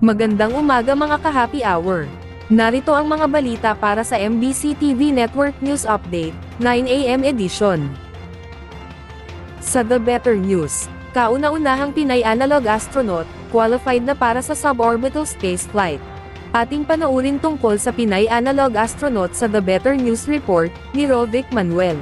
Magandang umaga mga ka-happy hour. Narito ang mga balita para sa MBC TV Network News Update, 9 AM edition. Sa The Better News, kauna-unahang Pinay analog astronaut, qualified na para sa suborbital space flight. Ating panoorin tungkol sa Pinay analog astronaut sa The Better News Report, ni Rovic Manuel.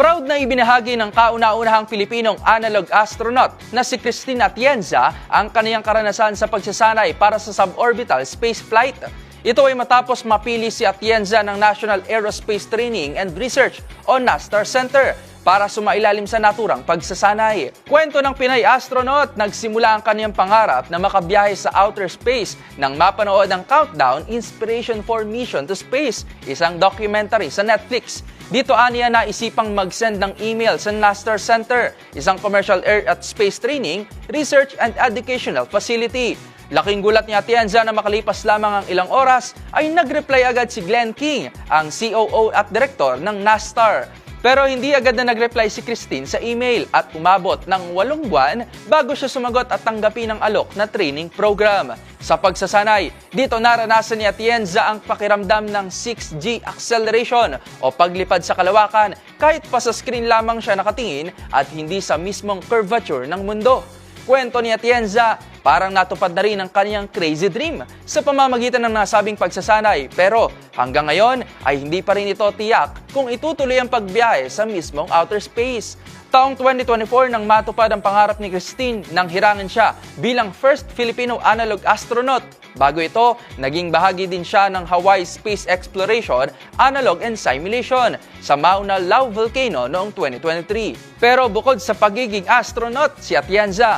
Proud na ibinahagi ng kauna-unahang Pilipinong analog astronaut na si Christine Atienza ang kaniyang karanasan sa pagsasanay para sa suborbital space flight. Ito ay matapos mapili si Atienza ng National Aerospace Training and Research o NASTAR Center para sumailalim sa naturang pagsasanay. Kwento ng Pinay astronaut, nagsimula ang kaniyang pangarap na makabiyahe sa outer space nang mapanood ang Countdown: Inspiration for Mission to Space, isang documentary sa Netflix. Dito aniya naisipang mag-send ng email sa NASTAR Center, isang commercial air at space training, research and educational facility. Laking gulat ni Atienza na makalipas lamang ang ilang oras ay nag-reply agad si Glenn King, ang COO at Director ng NASTAR. Pero hindi agad na nag-reply si Christine sa email at umabot ng 8 buwan bago siya sumagot at tanggapin ang alok na training program. Sa pagsasanay, dito naranasan ni Atienza ang pakiramdam ng 6G acceleration o paglipad sa kalawakan kahit pa sa screen lamang siya nakatingin at hindi sa mismong curvature ng mundo. Kwento ni Atienza, parang natupad na rin ang kanyang crazy dream sa pamamagitan ng nasabing pagsasanay, pero hanggang ngayon ay hindi pa rin ito tiyak kung itutuloy ang pagbiyahe sa mismong outer space. Taong 2024 nang matupad ang pangarap ni Christine nang hirangan siya bilang first Filipino analog astronaut. Bago ito, naging bahagi din siya ng Hawaii Space Exploration Analog and Simulation sa Mauna Loa Volcano noong 2023. Pero bukod sa pagiging astronaut, si Atienza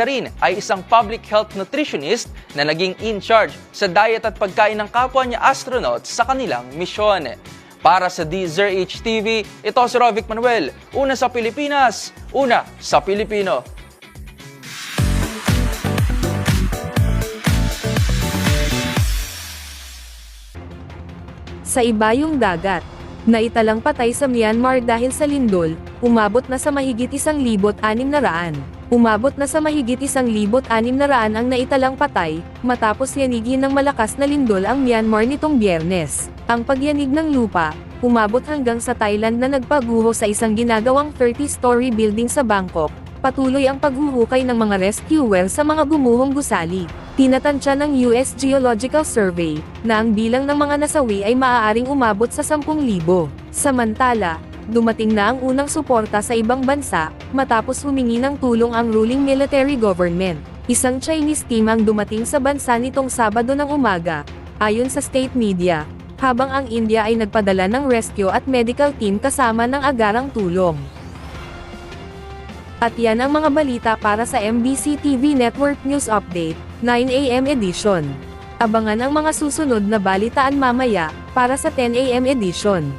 rin ay isang public health nutritionist na naging in charge sa diet at pagkain ng kapwa niya astronauts sa kanilang misyon. Para sa DZRH TV, ito si Rovic Manuel, una sa Pilipinas, una sa Pilipino. Sa ibayong dagat, naitalang patay sa Myanmar dahil sa lindol, umabot na sa mahigit 1,600. Umabot na sa mahigit 1,600 ang naitalang patay, matapos yanigin ng malakas na lindol ang Myanmar nitong Biyernes. Ang pagyanig ng lupa, umabot hanggang sa Thailand na nagpaguho sa isang ginagawang 30-story building sa Bangkok. Patuloy ang paghuhukay ng mga rescuer sa mga gumuhong gusali. Tinatansya ng US Geological Survey na ang bilang ng mga nasawi ay maaaring umabot sa 10,000. Samantala, dumating na ang unang suporta sa ibang bansa, matapos humingi ng tulong ang ruling military government. Isang Chinese team ang dumating sa bansa nitong Sabado ng umaga, ayon sa state media, habang ang India ay nagpadala ng rescue at medical team kasama ng agarang tulong. At yan ang mga balita para sa MBC TV Network News Update, 9 AM edition. Abangan ang mga susunod na balitaan mamaya, para sa 10 AM edition.